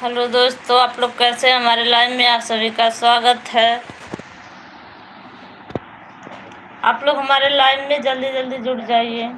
Hello दोस्तों, आप लोग कैसे हैं? हमारे लाइव में आप सभी का स्वागत है। आप लोग हमारे लाइव में जल्दी जल्दी जुड़ जाइए।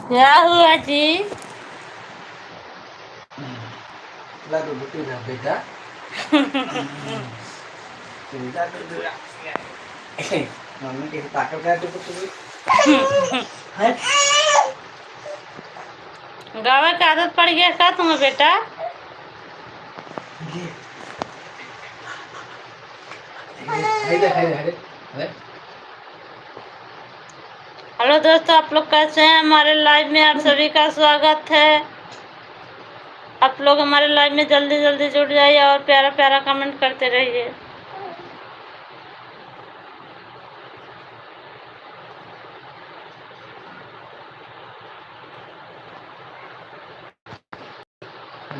क्या हुआ जी? बेटा मम्मी के ताकत का तो गावे की आदत पड़ गया क्या तुम्हें बेटा? हेलो दोस्तों, आप लोग कैसे हैं? हमारे लाइव में आप सभी का स्वागत है। आप लोग हमारे लाइव में जल्दी जल्दी जुड़ जाइए और प्यारा प्यारा कमेंट करते रहिए।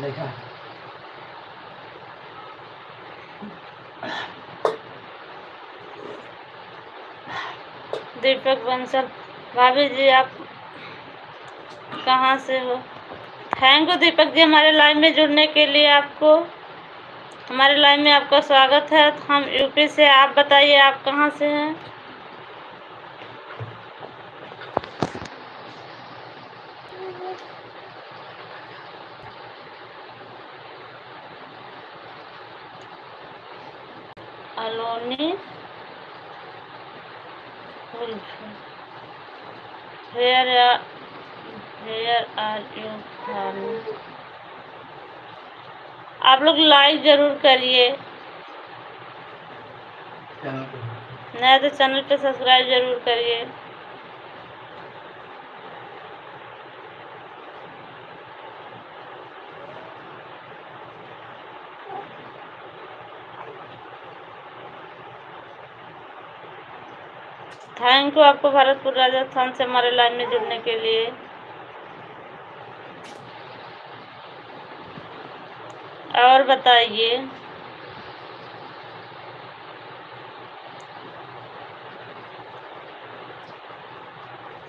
देखा दीपक बंसल, भाभी जी आप कहाँ से हो? थैंक यू दीपक जी, हमारे लाइव में जुड़ने के लिए। आपको हमारे लाइव में आपका स्वागत है। हम यूपी से, आप बताइए आप कहाँ से हैं? अलोनी हेयर आर यू फार्मिंग। आप लोग लाइक जरूर करिए, नया तो चैनल पे सब्सक्राइब जरूर करिए। थैंक यू आपको भरतपुर राजस्थान से हमारे लाइन में जुड़ने के लिए। और बताइए,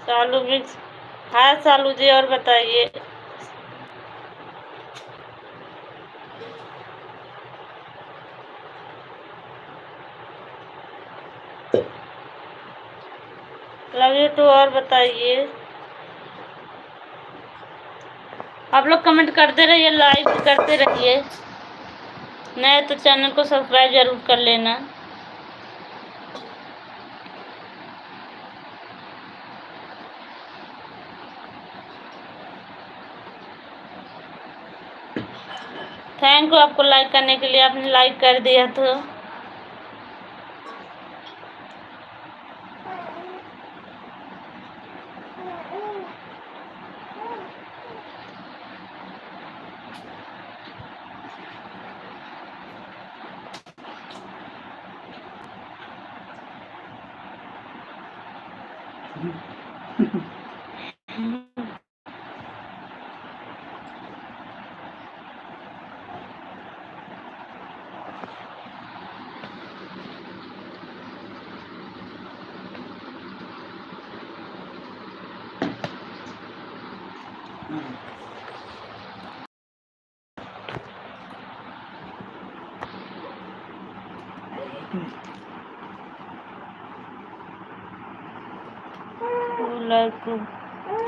सालू भी हाय सालू जी, और बताइए। लव यू टू, और बताइए। आप लोग कमेंट करते रहिए, लाइक करते रहिए, नए तो चैनल को सब्सक्राइब जरूर कर लेना। थैंक यू आपको लाइक करने के लिए, आपने लाइक कर दिया तो।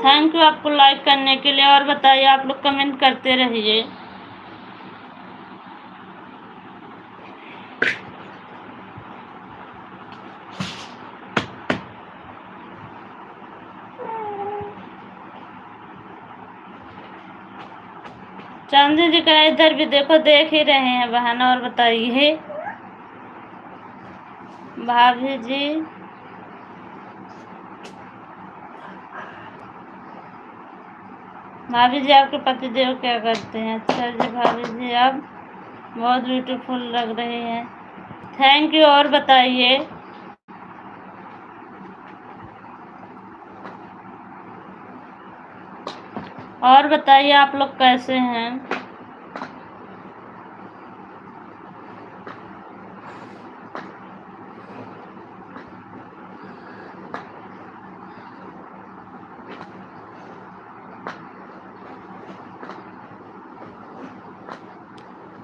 थैंक यू आपको लाइक करने के लिए, और बताइए। आप लोग कमेंट करते रहिए। चांदी जी का इधर भी देखो, देख ही रहे हैं बहन। और बताइए भाभी जी। भाभी जी आपके पतिदेव क्या करते हैं? अच्छा जी भाभी जी आप बहुत ब्यूटीफुल लग रहे हैं, थैंक यू। और बताइए आप लोग कैसे हैं?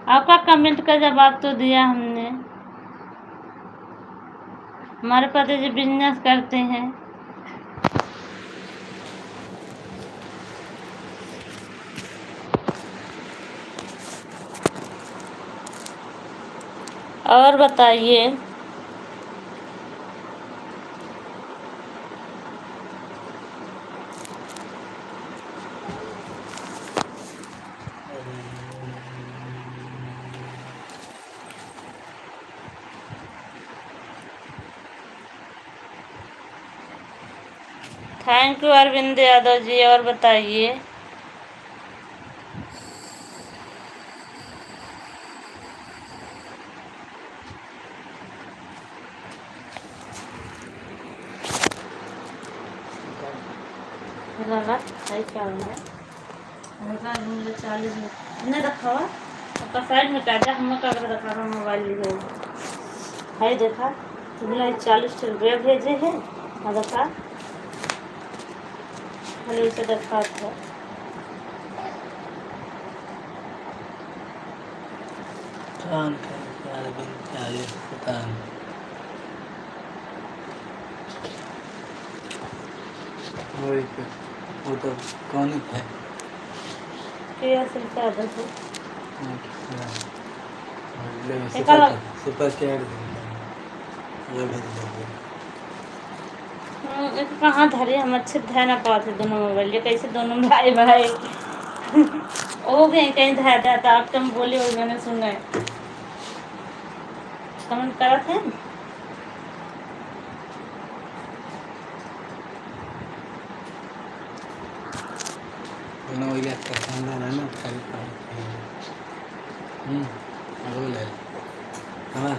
आपका कमेंट का जवाब तो दिया हमने। हमारे पति जी बिजनेस करते हैं। और बताइए थैंक यू अरविंद यादव जी। और बताइए क्या है? 40 में रखा हुआ आपका साइड में काटा हम का रखा हुआ मोबाइल लिए है। देखा तुमने 40 रुपया भेजे हैं और देखा खाली उसे देखा था। वो तो कौन है? क्या सिलता है देखो सुपर चैट ये भेज दो। कहाँ धरे हम अच्छे ध्यान ना पाते दोनों मोबाइल ये कैसे दोनों भाई भाई हो गए कहीं धर था। आप तुम बोले और मैंने सुना है कमेंट करा थे। दोनों वही लगता है खानदान है ना खाली बोल है हाँ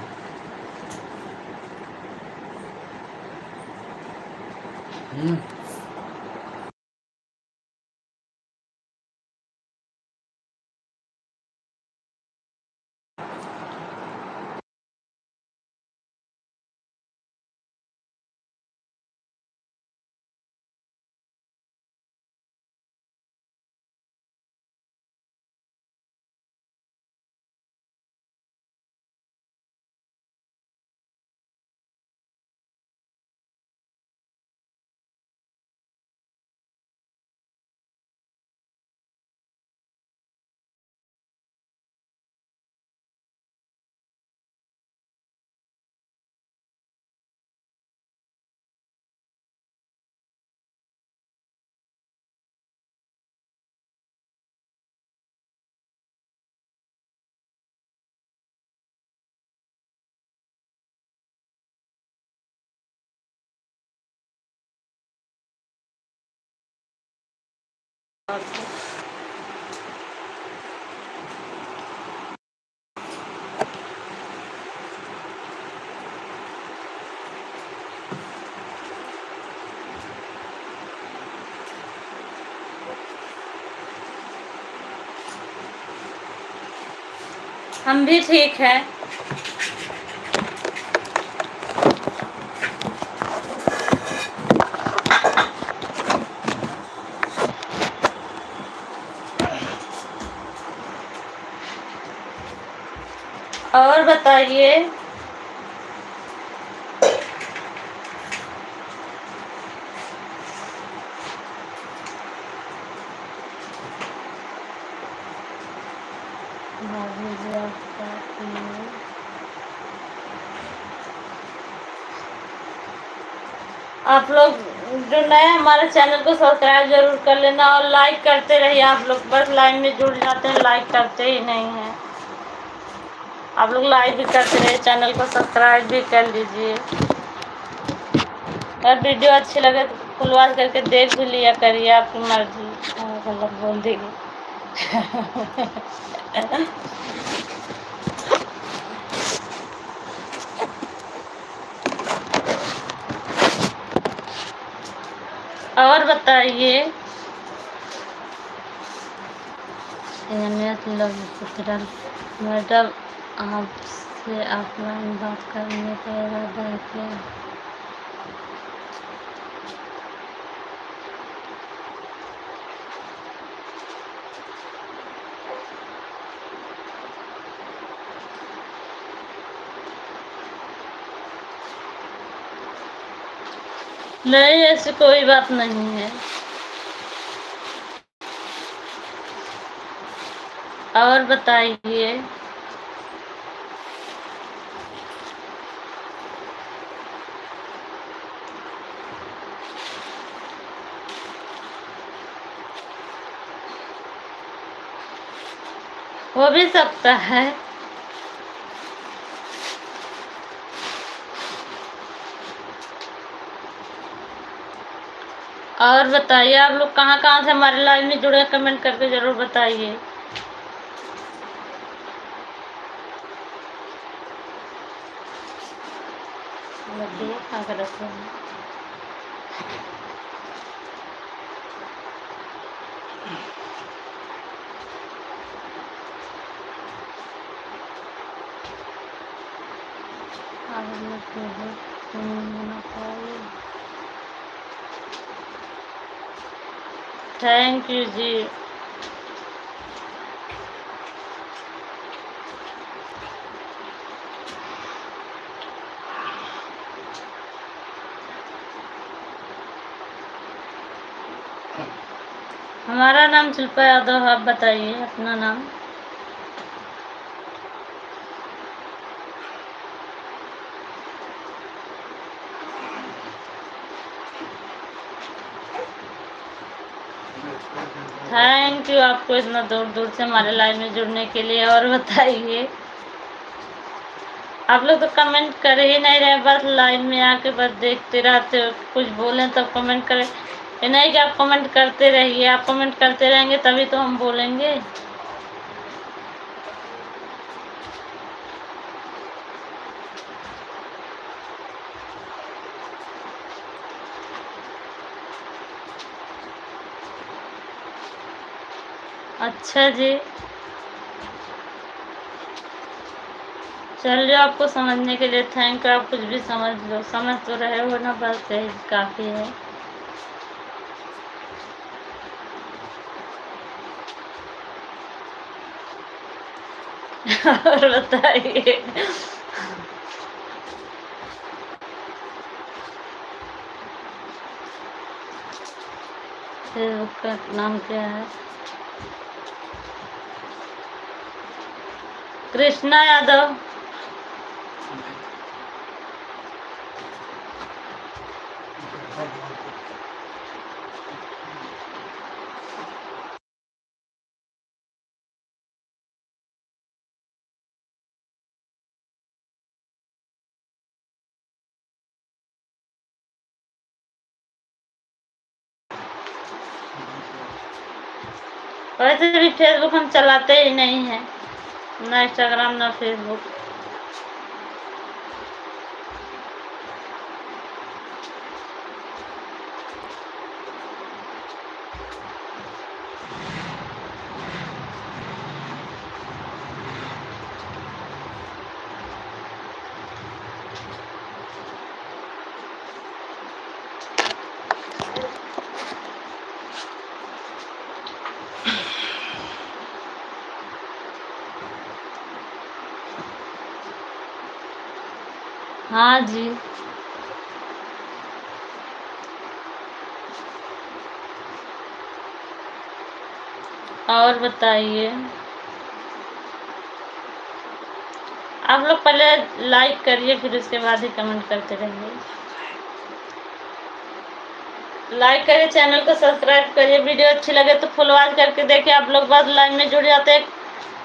हम भी ठीक है। और बताइए आप लोग जो नए हैं हमारे चैनल को सब्सक्राइब जरूर कर लेना और लाइक करते रहिए। आप लोग बस लाइन में जुड़ जाते हैं, लाइक करते ही नहीं हैं। आप लोग लाइक भी करते रहिए, चैनल को सब्सक्राइब भी कर लीजिए। अगर वीडियो अच्छी लगे तो फुल वॉच करके देख भी लिया करिए, आपकी मर्जी। गलत बोल देगी। और बताइए। मैडम, आपसे ऑफलाइन बात करने का इरादा है क्या? नहीं, ऐसी कोई बात नहीं है। और बताइए। हो भी सकता है। और बताइए, आप लोग कहाँ कहाँ से हमारे लाइव में जुड़े, कमेंट करके जरूर बताइए। थैंक यू जी। हमारा नाम शिल्पा यादव, आप बताइए अपना नाम। थैंक यू आपको इतना दूर दूर से हमारे लाइव में जुड़ने के लिए। और बताइए, आप लोग तो कमेंट कर ही नहीं रहे, बस लाइव में आके बस देखते रहते हो। कुछ बोलें तो कमेंट करें, ये नहीं कि आप कमेंट करते रहिए। आप कमेंट करते रहेंगे तभी तो हम बोलेंगे। अच्छा जी, चलिए, आपको समझने के लिए थैंक यू। आप कुछ भी समझ लो, समझ तो रहे हो ना, बस यही काफ़ी है। और बताइए। फेसबुक का नाम क्या है? कृष्णा यादव। वैसे भी फेसबुक हम चलाते ही नहीं हैं, ना इंस्टाग्राम ना फेसबुक। हाँ जी। और बताइए। आप लोग पहले लाइक करिए, फिर उसके बाद ही कमेंट करते रहिए। लाइक करिए, चैनल को सब्सक्राइब करिए। वीडियो अच्छी लगे तो फुल वॉच करके देखिए। आप लोग बस लाइन में जुड़ जाते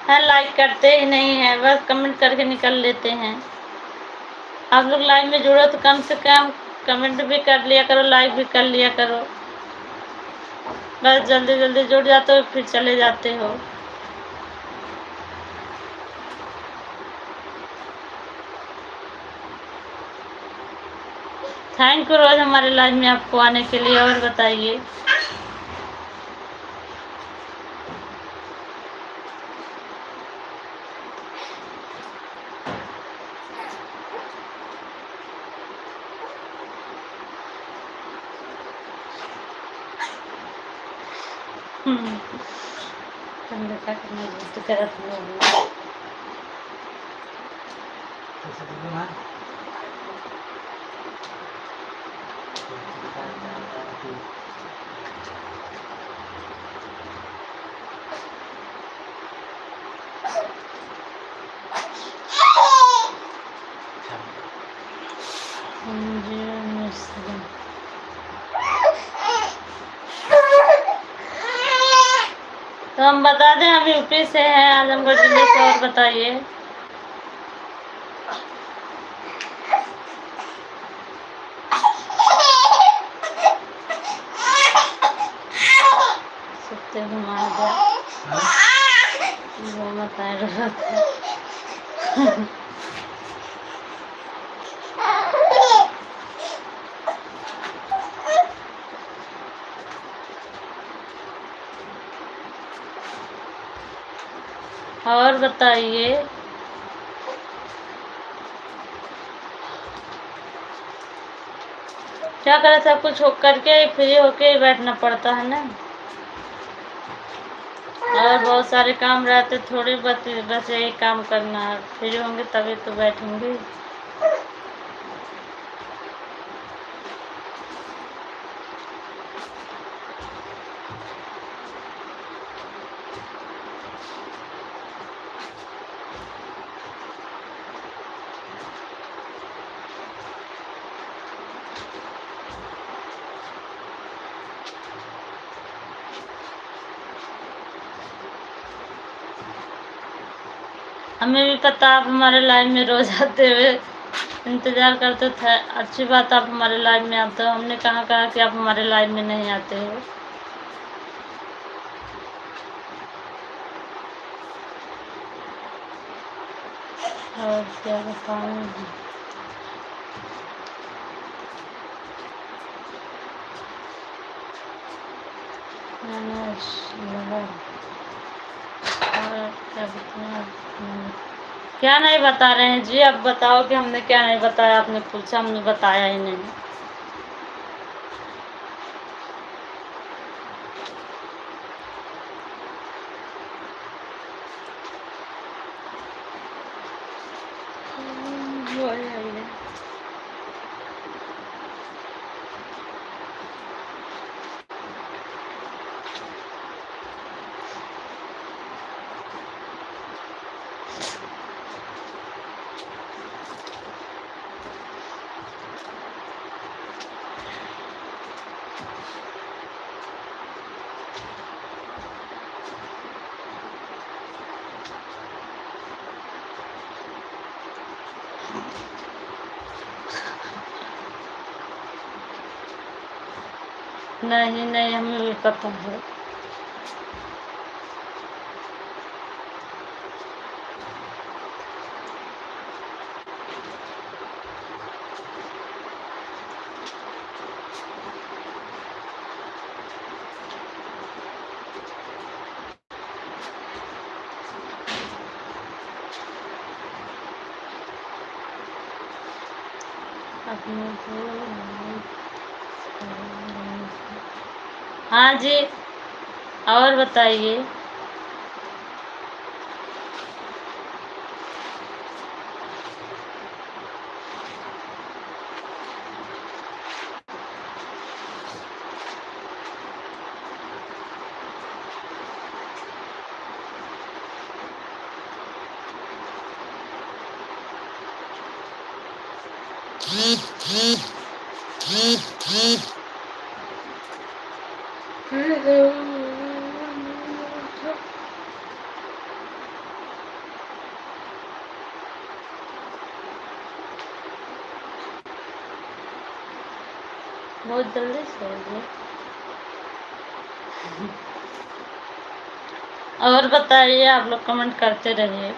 हैं, लाइक करते ही नहीं है, बस कमेंट करके निकल लेते हैं। आप लोग लाइन में जुड़ो तो कम से कम कमेंट भी कर लिया करो, लाइक भी कर लिया करो। बस जल्दी जल्दी जुड़ जाते हो फिर चले जाते हो। थैंक यू रोज हमारे लाइव में आपको आने के लिए। और बताइए, तो हम बता दें हम यूपी से हैं, आजमगढ़ जिले से। और बताइए, सुते घुमा दिया वो बताए रहा था। और बताइए, क्या करें, सब कुछ हो करके फ्री होके ही बैठना पड़ता है ना। और बहुत सारे काम रहते, थोड़े बस यही काम करना है। फ्री होंगे तभी तो बैठेंगे। हमें भी पता आप हमारे लाइव में रोज आते हुए इंतज़ार करते थे। अच्छी बात आप हमारे लाइव में आते हो। हमने कहाँ कहा कि आप हमारे लाइव में नहीं आते हो। और क्या बताऊँ, क्या नहीं बता रहे हैं जी? अब बताओ कि हमने क्या नहीं बताया। आपने पूछा, हमने बताया ही नहीं। नहीं नहीं, हमें भी पता है। हाँ जी, और बताइए। बहुत जल्दी सो गए। और बताइए, आप लोग कमेंट करते रहिए।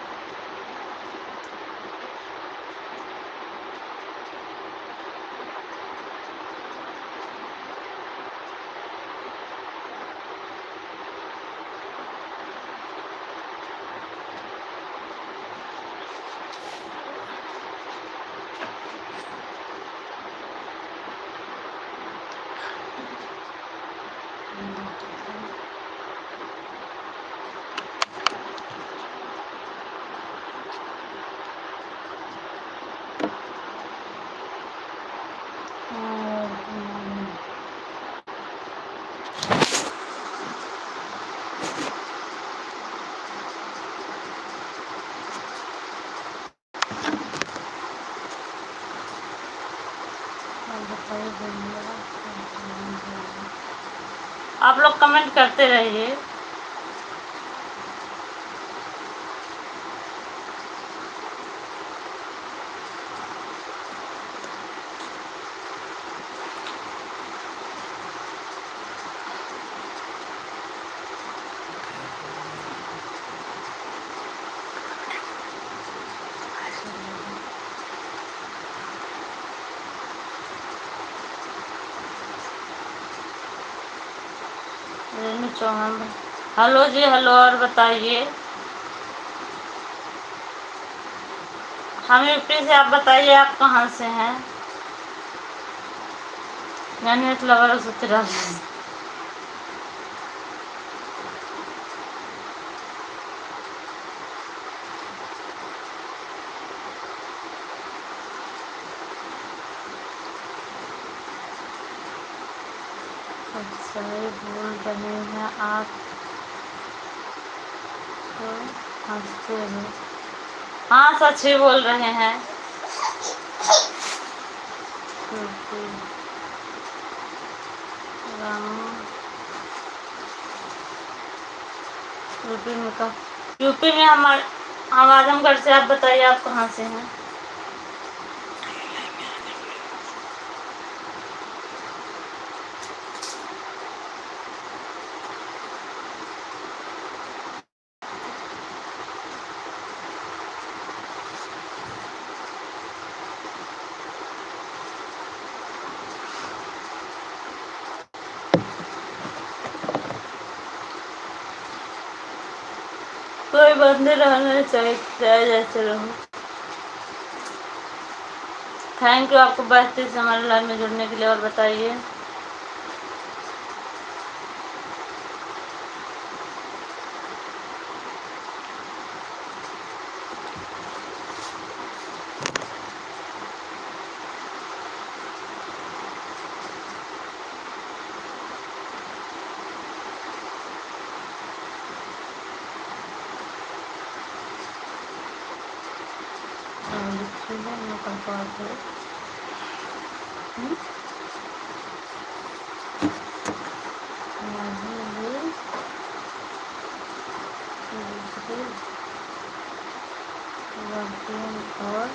आप लोग कमेंट करते रहिए। रेनू चौहान, हेलो जी, हेलो। और बताइए, हम यूपी से। आप बताइए, आप कहाँ से हैं? मैंने लवर सुतरा सही बोल रहे हैं आप, तो हंसते हो। हाँ, सच ही बोल रहे हैं। यूपी में का यूपी में हम आजमगढ़ से। आप बताइए, आप कहाँ से हैं? कोई बंदे रहना चाहिए, चाहे जैसे रहो। थैंक यू आपको बैठते से हमारे लाइव में जुड़ने के लिए। और बताइए, और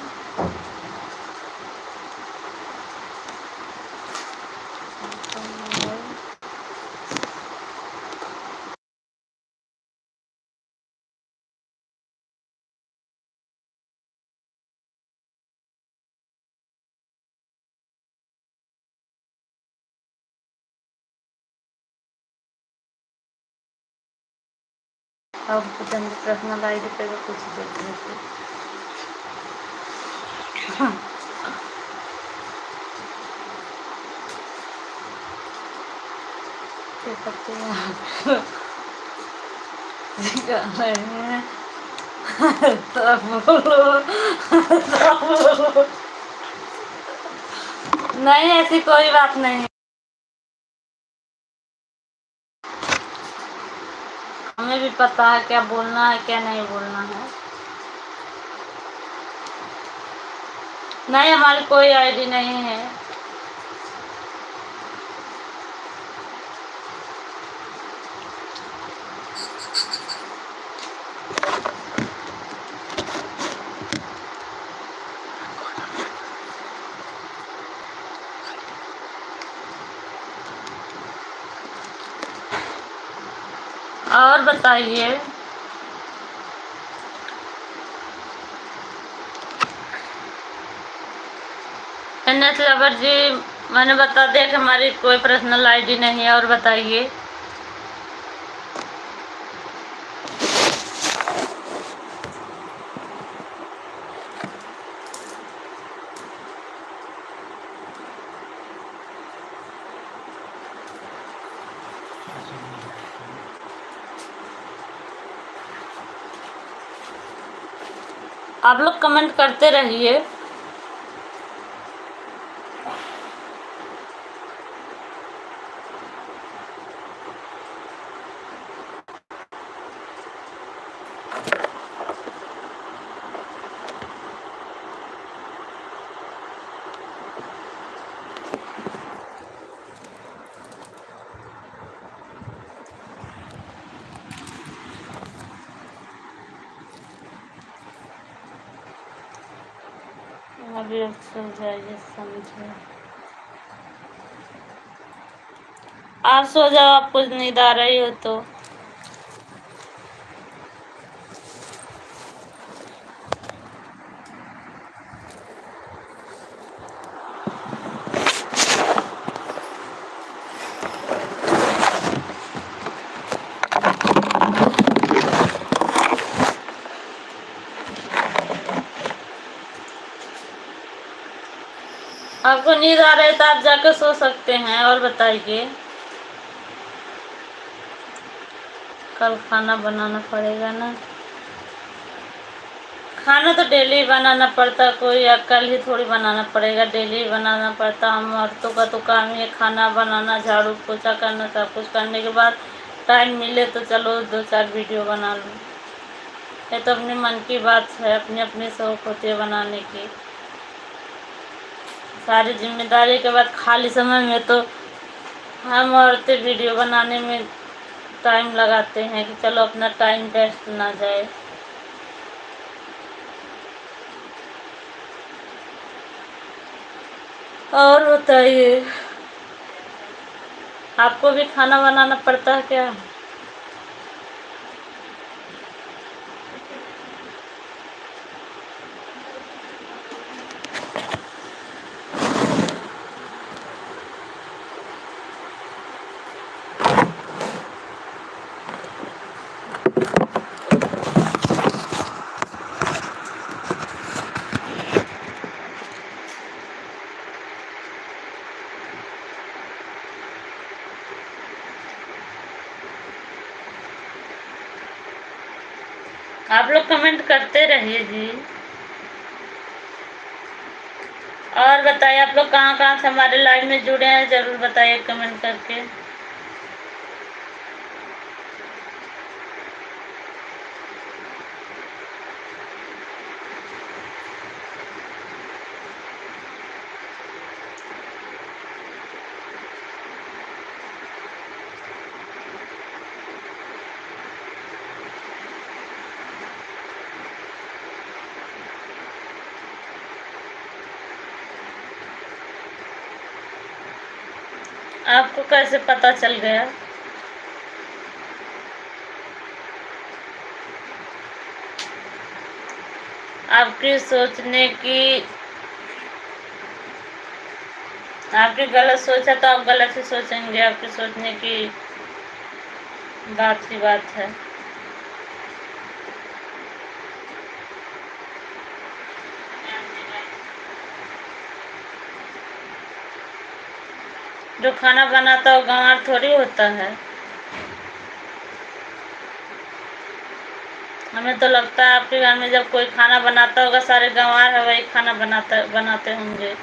अब पर्सनल आई डी पे तो कुछ देख लेते। क्या करते हैं सिखा रहे हैं। तब बोलो, तब बोलो। नहीं, ऐसी कोई बात नहीं। हमें भी पता है क्या बोलना है, क्या नहीं बोलना है। नहीं, हमारी कोई आईडी नहीं है। बताइए। एनएस लवर जी, मैंने बता दिया कि हमारी कोई पर्सनल आईडी नहीं है। और बताइए। आप लोग कमेंट करते रहिए। अभी आप सो जाइए, समझे। आप सो जाओ, आपको नींद आ रही हो तो। आपको नींद आ रही है तो आप जाकर सो सकते हैं। और बताइए। कल खाना बनाना पड़ेगा ना। खाना तो डेली बनाना पड़ता, कोई या कल ही थोड़ी बनाना पड़ेगा, डेली बनाना पड़ता। हम औरतों का तो काम ही है खाना बनाना, झाड़ू पोछा करना। सब कुछ करने के बाद टाइम मिले तो चलो 2-4 वीडियो बना लूँ। ये तो अपने मन की बात है, अपनी अपनी शौक होती है बनाने की। सारी जिम्मेदारी के बाद खाली समय में तो हम औरतें वीडियो बनाने में टाइम लगाते हैं कि चलो अपना टाइम वेस्ट ना जाए। और बताइए। आपको भी खाना बनाना पड़ता है क्या? आप लोग कमेंट करते रहिए जी। और बताइए, आप लोग कहाँ कहाँ से हमारे लाइव में जुड़े हैं, ज़रूर बताइए कमेंट करके। आपको कैसे पता चल गया? आपकी सोचने की, आपकी गलत सोच है तो आप गलत ही सोचेंगे। आपकी सोचने की बात की बात है। जो खाना बनाता हो गंवार थोड़ी होता है। हमें तो लगता है आपके घर में जब कोई खाना बनाता होगा, सारे गंवार है वही खाना बनाते होंगे।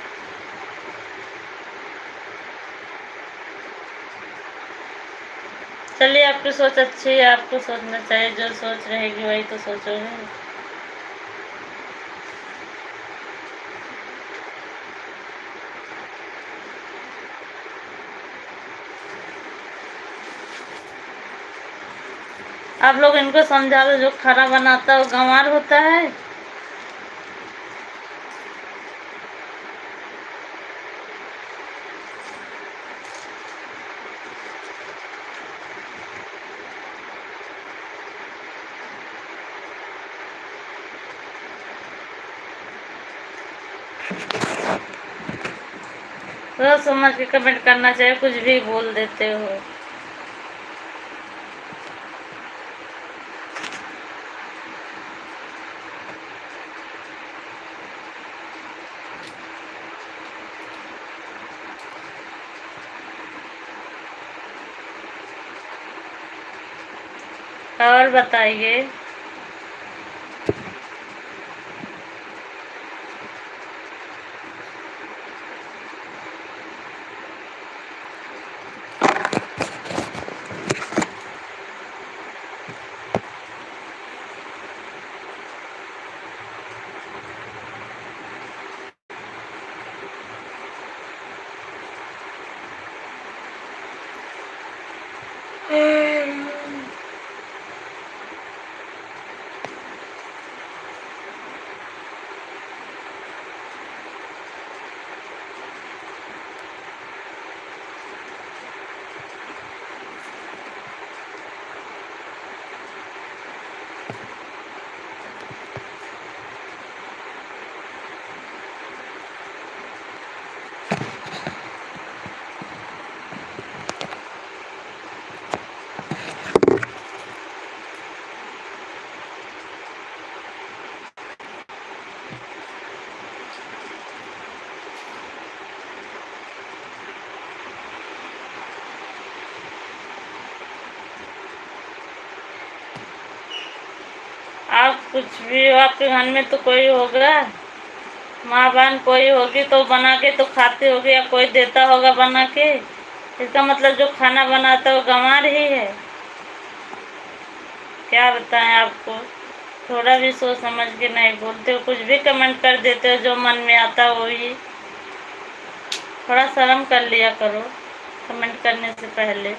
चलिए, आपकी सोच अच्छी है, आपको सोचना चाहिए। जो सोच रहेगी वही तो सोचोगे। आप लोग इनको समझा दो, जो खाना बनाता हो गंवार होता है। सोच समझ के कमेंट करना चाहिए, कुछ भी बोल देते हो। और बताइए। आप कुछ भी हो, आपके घर में तो कोई होगा, माँ बहन कोई होगी तो बना के तो खाते होगे, या कोई देता होगा बना के। इसका मतलब जो खाना बनाता है वो गंवार ही है। क्या बताएं आपको, थोड़ा भी सोच समझ के नहीं बोलते हो, कुछ भी कमेंट कर देते हो जो मन में आता है वही। थोड़ा शर्म कर लिया करो कमेंट करने से पहले।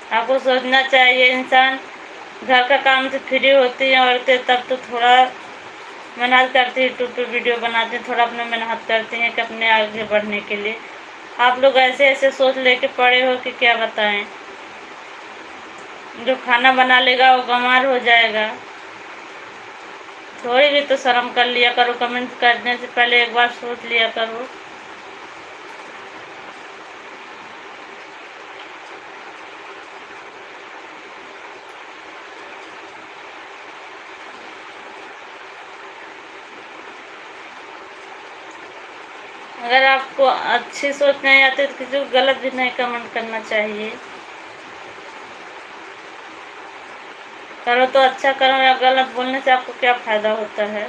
आपको सोचना चाहिए, इंसान घर का काम से फ्री होती है औरतें तब तो थोड़ा मेहनत करती है, यूट्यूब पे वीडियो बनाती हैं, थोड़ा अपने मेहनत करती हैं कि अपने आगे बढ़ने के लिए। आप लोग ऐसे ऐसे सोच लेके पड़े हो कि क्या बताएं। जो खाना बना लेगा वो गंवार हो जाएगा। थोड़ी भी तो शर्म कर लिया करो, कमेंट करने से पहले एक बार सोच लिया करो। अगर आपको अच्छी सोच नहीं आती तो किसी को गलत भी नहीं कमेंट करना चाहिए। करो तो अच्छा करो, या गलत बोलने से आपको क्या फायदा होता है।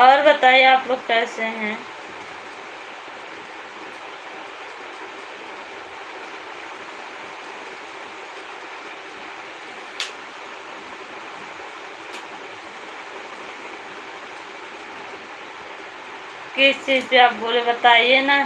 और बताइए आप लोग कैसे हैं। किस चीज़ पे आप बोले बताइए ना।